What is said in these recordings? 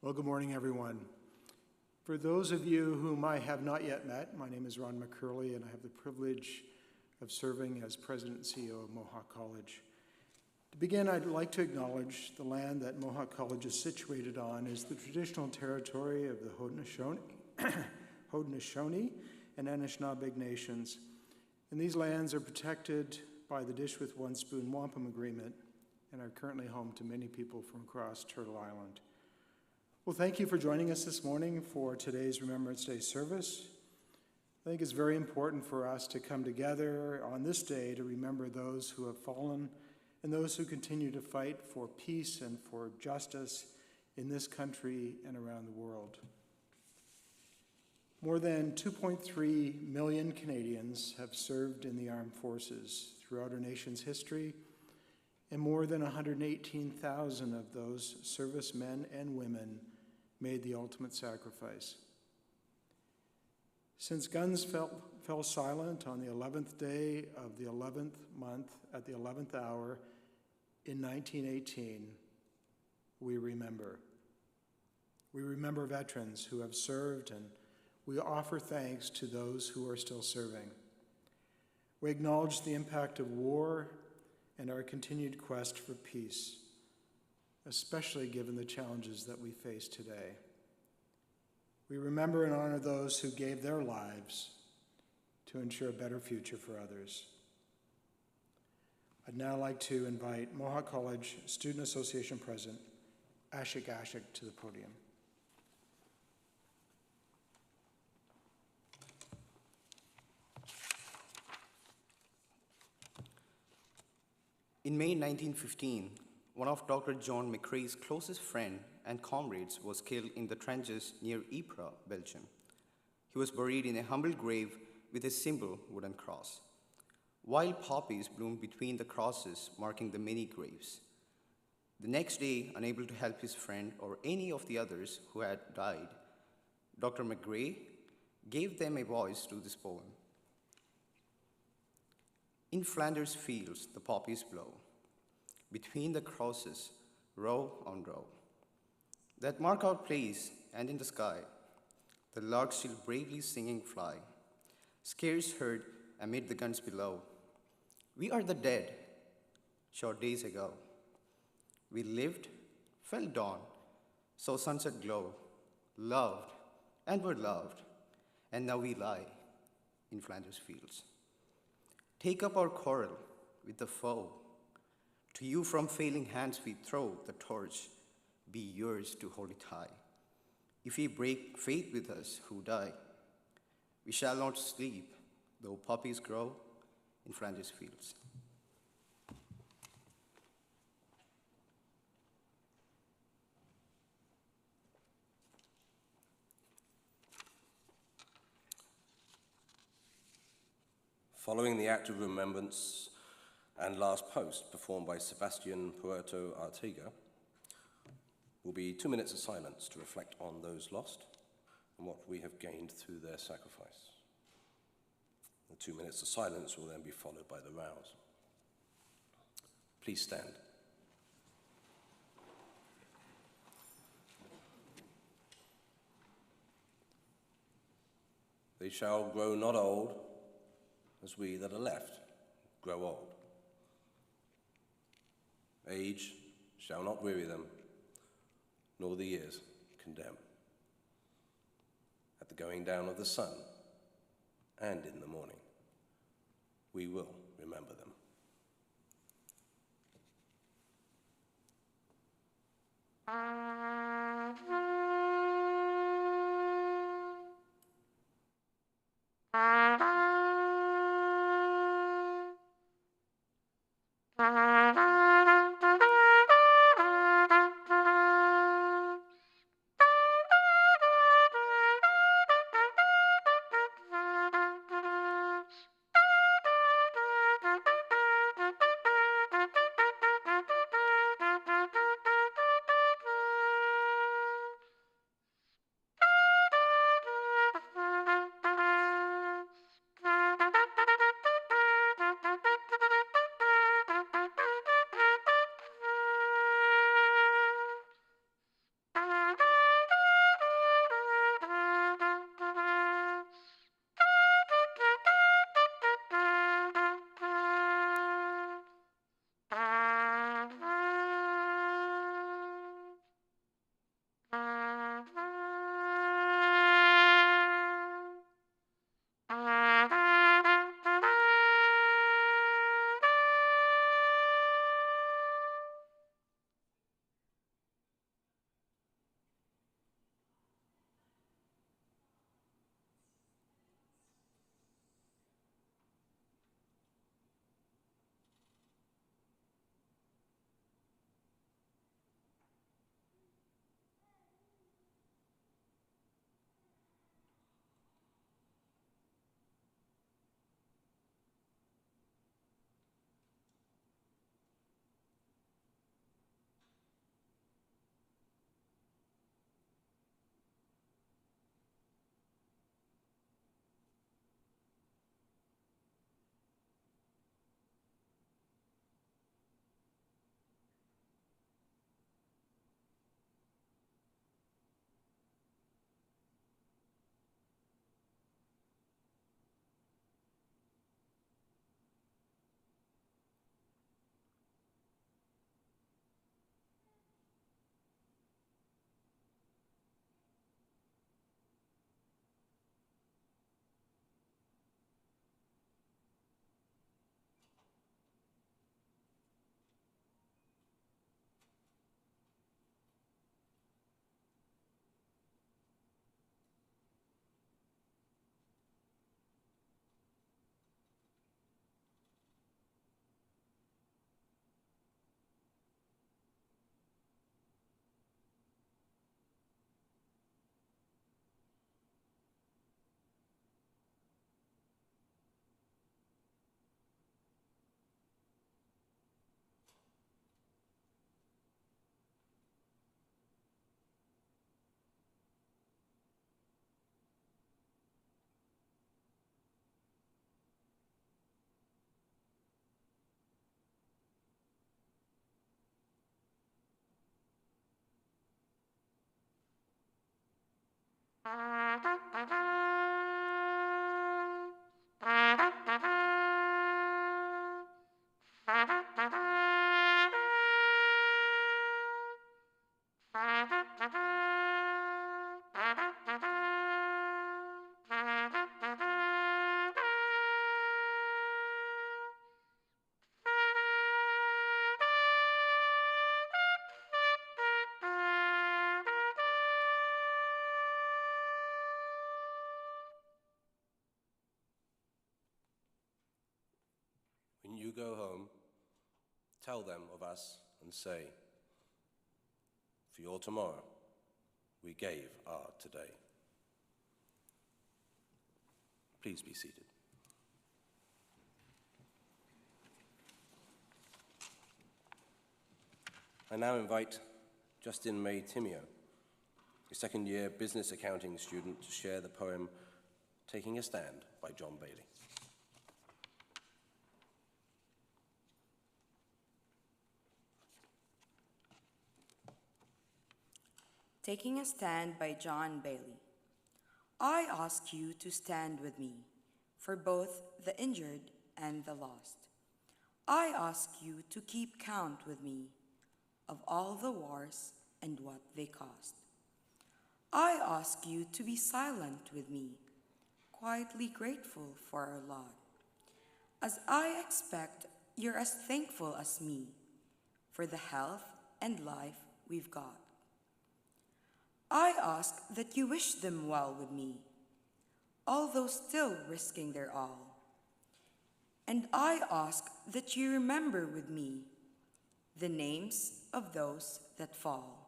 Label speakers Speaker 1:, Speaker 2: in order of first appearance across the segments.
Speaker 1: Well, good morning, everyone. For those of you whom I have not yet met, my name is Ron McCurley, and I have the privilege of serving as President and CEO of Mohawk College. To begin, I'd like to acknowledge the land that Mohawk College is situated on is the traditional territory of the Haudenosaunee and Anishinaabeg nations, and these lands are protected by the Dish with One Spoon Wampum Agreement and are currently home to many people from across Turtle Island. Well, thank you for joining us this morning for today's Remembrance Day service. I think it's very important for us to come together on this day to remember those who have fallen and those who continue to fight for peace and for justice in this country and around the world. More than 2.3 million Canadians have served in the armed forces throughout our nation's history, and more than 118,000 of those servicemen and women made the ultimate sacrifice. Since guns fell silent on the 11th day of the 11th month at the 11th hour in 1918, we remember. We remember veterans who have served, and we offer thanks to those who are still serving. We acknowledge the impact of war and our continued quest for peace, especially given the challenges that we face today. We remember and honor those who gave their lives to ensure a better future for others. I'd now like to invite Mohawk College Student Association President Ashik Ashik to the podium.
Speaker 2: In May 1915, one of Dr. John McCrae's closest friend and comrades was killed in the trenches near Ypres, Belgium. He was buried in a humble grave with a simple wooden cross. Wild poppies bloomed between the crosses, marking the many graves. The next day, unable to help his friend or any of the others who had died, Dr. McCrae gave them a voice through this poem. In Flanders fields, the poppies blow. Between the crosses, row on row. That mark our place, and in the sky, the larks still bravely singing fly, scarce heard amid the guns below. We are the dead, short days ago. We lived, felt dawn, saw sunset glow, loved, and were loved, and now we lie in Flanders fields. Take up our quarrel with the foe. To you from failing hands we throw the torch, be yours to hold it high. If ye break faith with us who die, we shall not sleep, though poppies grow in Flanders fields.
Speaker 3: Following the act of remembrance and last post performed by Sebastian Puerto Arteaga will be 2 minutes of silence to reflect on those lost and what we have gained through their sacrifice. The 2 minutes of silence will then be followed by the rouse. Please stand. They shall grow not old, as we that are left grow old. Age shall not weary them, nor the years condemn. At the going down of the sun, and in the morning, we will remember them. When you go home, tell them of us and say, for your tomorrow, we gave our today. Please be seated. I now invite Justin May Timio, a second-year business accounting student, to share the poem Taking a Stand by John Bailey.
Speaker 4: Taking a Stand by John Bailey. I ask you to stand with me for both the injured and the lost. I ask you to keep count with me of all the wars and what they cost. I ask you to be silent with me, quietly grateful for our lot, as I expect you're as thankful as me for the health and life we've got. I ask that you wish them well with me, although still risking their all. And I ask that you remember with me the names of those that fall.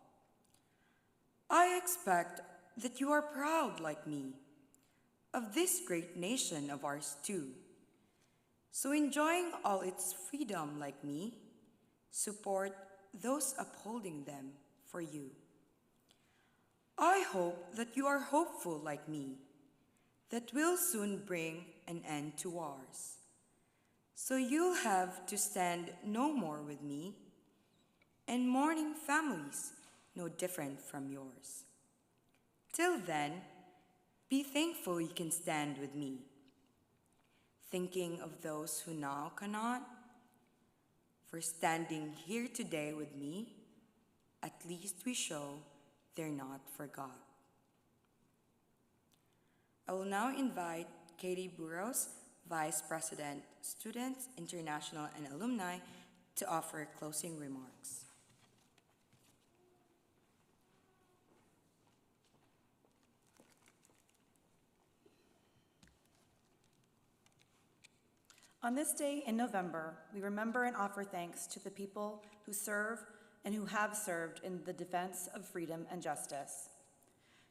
Speaker 4: I expect that you are proud like me of this great nation of ours too. So enjoying all its freedom like me, support those upholding them for you. I hope that you are hopeful like me, that will soon bring an end to wars. So you'll have to stand no more with me, and mourning families no different from yours. Till then, be thankful you can stand with me, thinking of those who now cannot. For standing here today with me, at least we show they're not forgot. I will now invite Katie Burrows, Vice President, Students, International, and Alumni, to offer closing remarks.
Speaker 5: On this day in November, we remember and offer thanks to the people who serve and who have served in the defense of freedom and justice.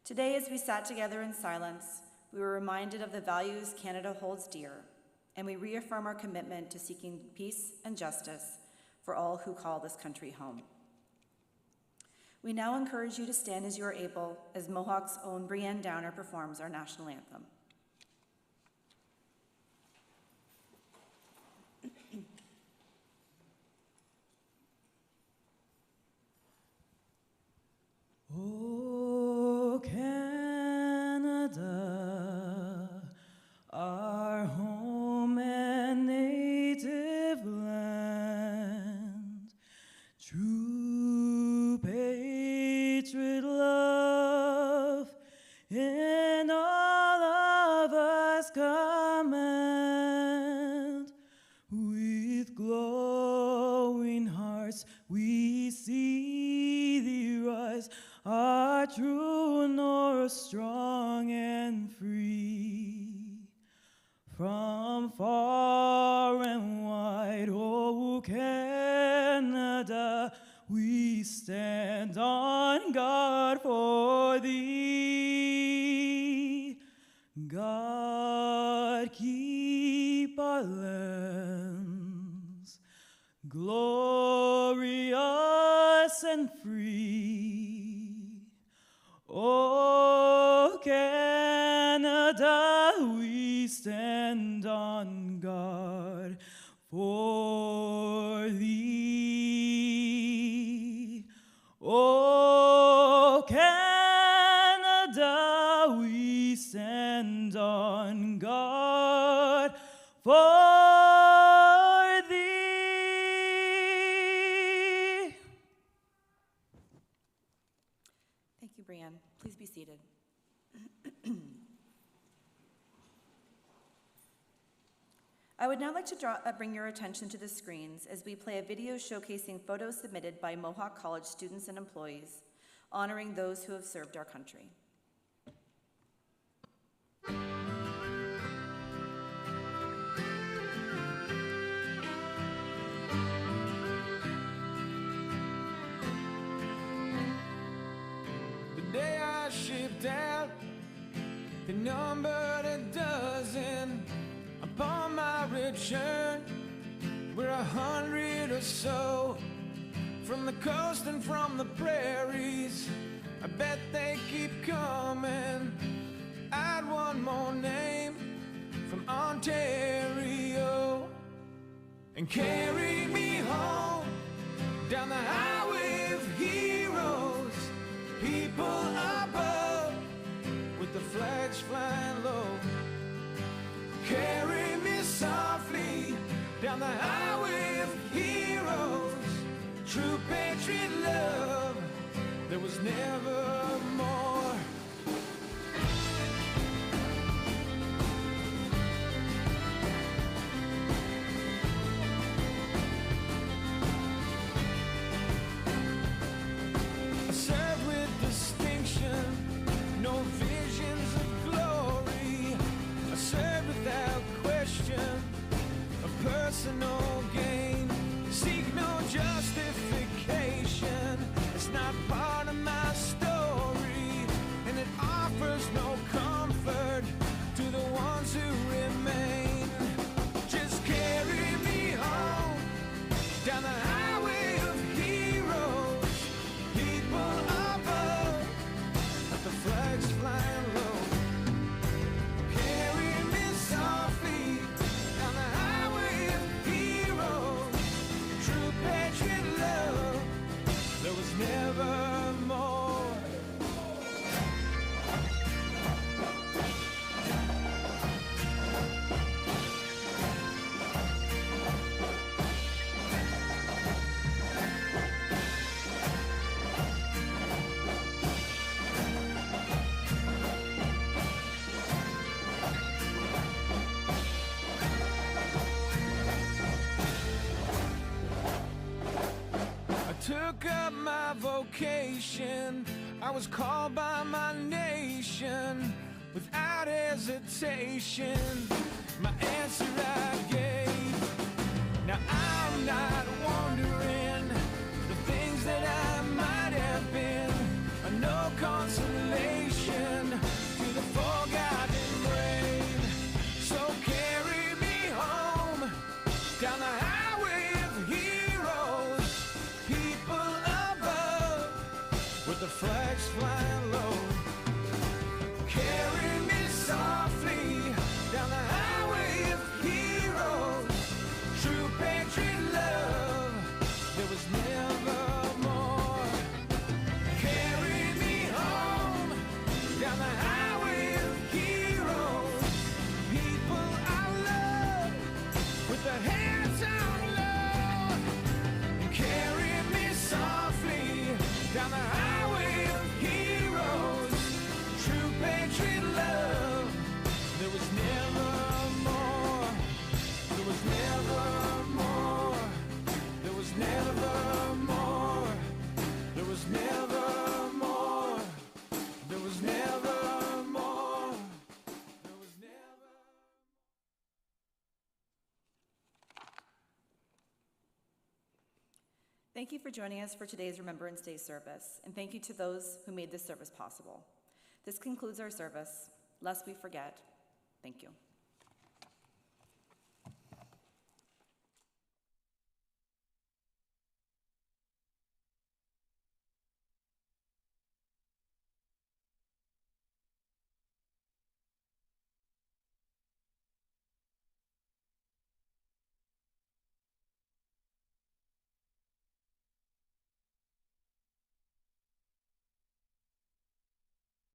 Speaker 5: Today, as we sat together in silence, we were reminded of the values Canada holds dear, and we reaffirm our commitment to seeking peace and justice for all who call this country home. We now encourage you to stand as you are able as Mohawk's own Brienne Downer performs our national anthem.
Speaker 6: Oh, Canada, our home and native land, true patriot love in all of us command. With glowing hearts we see thee rise, our true north, strong and free. From far and wide, oh Canada, we stand on guard for thee. God, keep our lands glorious and free. Oh, Canada, we stand on guard for thee. Oh, Canada, we stand on guard for thee.
Speaker 5: Thank you, Brianne. Please be seated. I would now like to bring your attention to the screens as we play a video showcasing photos submitted by Mohawk College students and employees, honoring those who have served our country.
Speaker 7: The day I shipped out, they numbered a dozen. Upon my return, we're 100 or so, from the coast and from the prairies. I bet they keep coming. Add one more name from Ontario and carry me home down the highway of heroes. People above with the flags flying low. Carry me softly down the highway of heroes. True patriot love, there was never more. I served with distinction, no visions of glory. I served without question of personal gain. Seek no justification, it's not part of my story, and it offers no comfort to the ones who remain. Just carry me home down the highway of heroes. People above, let the flags flying low. Carry me softly down the highway of heroes. True patriot love, there was never more. I took up my vocation. I was called by my nation without hesitation. My answer I gave. Now I'm not wondering the things that I might have been. No consolation to the forgotten brave. So carry me home down the highway of heroes. People above with the flags flying low. Carry me softly down the highway of heroes. True patriot love, there was never more. Carry me home down the highway of heroes. People I love with their hands on low. And carry me softly down the highway of heroes. True patriot love, there was never more. There was never more. There was never more. There was never more. There was never more. There was never.
Speaker 5: Thank you for joining us for today's Remembrance Day service, and thank you to those who made this service possible. This concludes our service. Lest we forget, thank you.